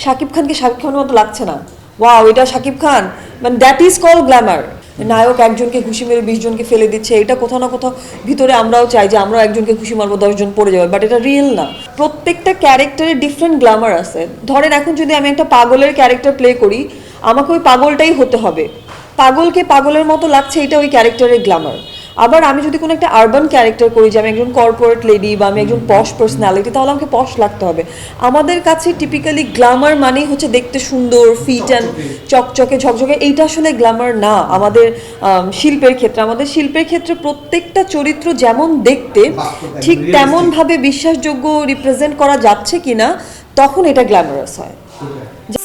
শাকিব খানকে শাকিব খানের মতো লাগছে না, ওয়াও এটা শাকিব খান, মানে দ্যাট ইজ কল গ্ল্যামার। নায়ক একজনকে ঘুষি মেরে 20 জনকে ফেলে দিচ্ছে, এটা কোথাও না কোথাও ভিতরে আমরাও চাই যে আমরাও একজনকে ঘুষি মারবো 10 জন পড়ে যাবে, বাট এটা রিয়েল না। প্রত্যেকটা ক্যারেক্টারের ডিফারেন্ট গ্ল্যামার আছে। ধরেন এখন যদি আমি একটা পাগলের ক্যারেক্টার প্লে করি, আমাকে ওই পাগলটাই হতে হবে, পাগলকে পাগলের মতো লাগছে, এটা ওই ক্যারেক্টারের গ্ল্যামার। আবার আমি যদি কোনো একটা আরবান ক্যারেক্টার করি, যে আমি একজন কর্পোরেট লেডি বা আমি একজন পশ পার্সোনালিটি, তাহলে আমাকে পশ লাগতে হবে। আমাদের কাছে টিপিক্যালি গ্ল্যামার মানেই হচ্ছে দেখতে সুন্দর, ফিট অ্যান্ড চকচকে ঝকঝকে, এইটা আসলে গ্ল্যামার না। আমাদের শিল্পের ক্ষেত্রে প্রত্যেকটা চরিত্র যেমন দেখতে ঠিক তেমনভাবে বিশ্বাসযোগ্য রিপ্রেজেন্ট করা যাচ্ছে কিনা, তখন এটা গ্ল্যামারাস হয়।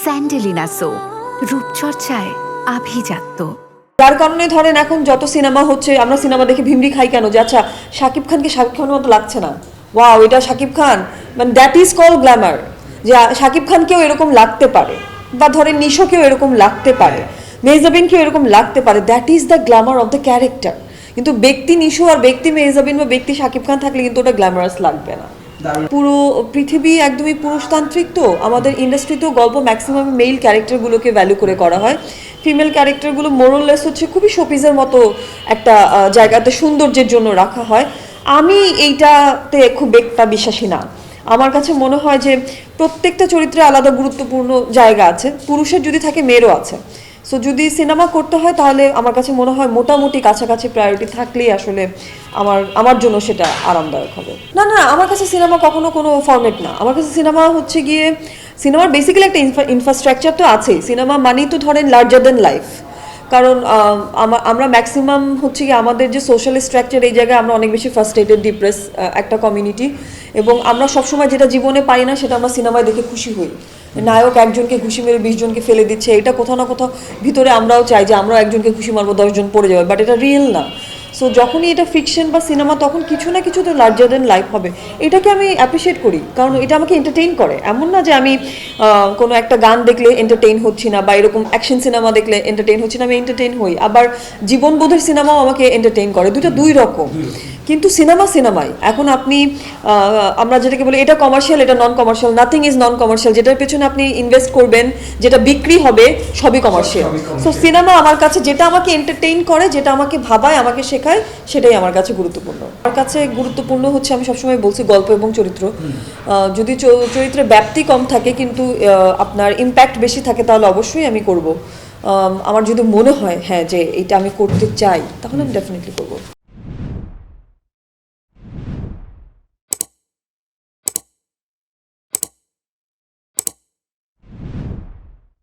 স্যান্ডেলিনা সো, রূপচর্চায় আভিজাত্য। যার কারণে ধরেন এখন যত সিনেমা হচ্ছে, আমরা সিনেমা দেখে ভিমরি খাই কেন, যে আচ্ছা শাকিব খানকে শাকিব খানের মতো লাগছে না, ওয়াও এটা শাকিব খান, মানে দ্যাট ইজ কল গ্ল্যামার। যে শাকিব খানকেও এরকম লাগতে পারে, বা ধরেন নিশোকেও এরকম লাগতে পারে, মেহজাবিনকেও এরকম লাগতে পারে, that is the Glamour of the character. কিন্তু ব্যক্তি নিশো আর ব্যক্তি মেহজাবিন বা ব্যক্তি শাকিব খান থাকলে কিন্তু ওটা গ্ল্যামারাস লাগবে না। পুরো পৃথিবী একদমই পুরুষতান্ত্রিক, তো আমাদের ইন্ডাস্ট্রিতেও গল্প ম্যাক্সিমাম মেল ক্যারেক্টারগুলোকে ভ্যালু করে করা হয়। ফিমেল ক্যারেক্টারগুলো মোরললেস হচ্ছে খুবই শোপিসের মতো একটা জায়গাতে সৌন্দর্যের জন্য রাখা হয়। আমি এইটাতে খুব একটা বিশ্বাসী না। আমার কাছে মনে হয় যে প্রত্যেকটা চরিত্রে আলাদা গুরুত্বপূর্ণ জায়গা আছে, পুরুষের যদি থাকে মেয়েরও আছে। সো যদি সিনেমা করতে হয় তাহলে আমার কাছে মনে হয় মোটামুটি কাছাকাছি প্রায়োরিটি থাকলেই আসলে আমার জন্য সেটা আরামদায়ক হবে। না না, আমার কাছে সিনেমা কখনো কোনো ফরম্যাট না। আমার কাছে সিনেমা হচ্ছে গিয়ে, সিনেমার বেসিক্যালি একটা ইনফ্রাস্ট্রাকচার তো আছেই। সিনেমা মানেই তো ধরেন লার্জার দেন লাইফ, কারণ আমরা ম্যাক্সিমাম হচ্ছে কি আমাদের যে সোশ্যাল স্ট্রাকচার, এই জায়গায় আমরা অনেক বেশি ফ্রাস্ট্রেটেড, ডিপ্রেস একটা কমিউনিটি, এবং আমরা সবসময় যেটা জীবনে পাই না সেটা আমরা সিনেমায় দেখে খুশি হই। নায়ক একজনকে ঘুষি মেরে 20 জনকে ফেলে দিচ্ছে, এটা কোথাও না কোথাও ভিতরে আমরাও চাই যে আমরাও একজনকে ঘুষি মারবো 10 জন পড়ে যাবে, বাট এটা রিয়েল না। সো যখনই এটা ফিকশন বা সিনেমা, তখন কিছু না কিছু তো লার্জার দেন লাইফ হবে। এটাকে আমি অ্যাপ্রিসিয়েট করি, কারণ এটা আমাকে এন্টারটেইন করে। এমন না যে আমি কোনো একটা গান দেখলে এন্টারটেইন হচ্ছি না, বা এরকম অ্যাকশন সিনেমা দেখলে এন্টারটেইন হচ্ছি না, আমি এন্টারটেইন হই। আবার জীবনবোধের সিনেমাও আমাকে এন্টারটেইন করে, দুই রকম। কিন্তু সিনেমাই এখন আপনি আমরা যেটাকে বলি এটা কমার্শিয়াল, এটা নন commercial, nothing is non commercial. যেটার পেছনে আপনি ইনভেস্ট করবেন, যেটা বিক্রি হবে, সবই কমার্শিয়াল। সো সিনেমা আমার কাছে যেটা আমাকে এন্টারটেইন করে, যেটা আমাকে ভাবায়, আমাকে শেখায়, সেটাই আমার কাছে গুরুত্বপূর্ণ। আমার কাছে গুরুত্বপূর্ণ হচ্ছে, আমি সবসময় বলছি, গল্প এবং চরিত্র। যদি চরিত্রের ব্যাপ্তি কম থাকে কিন্তু আপনার ইম্প্যাক্ট বেশি থাকে, তাহলে অবশ্যই আমি করব। আমার যদি মনে হয় হ্যাঁ যে এটা আমি করতে চাই, তাহলে আমি ডেফিনেটলি করবো।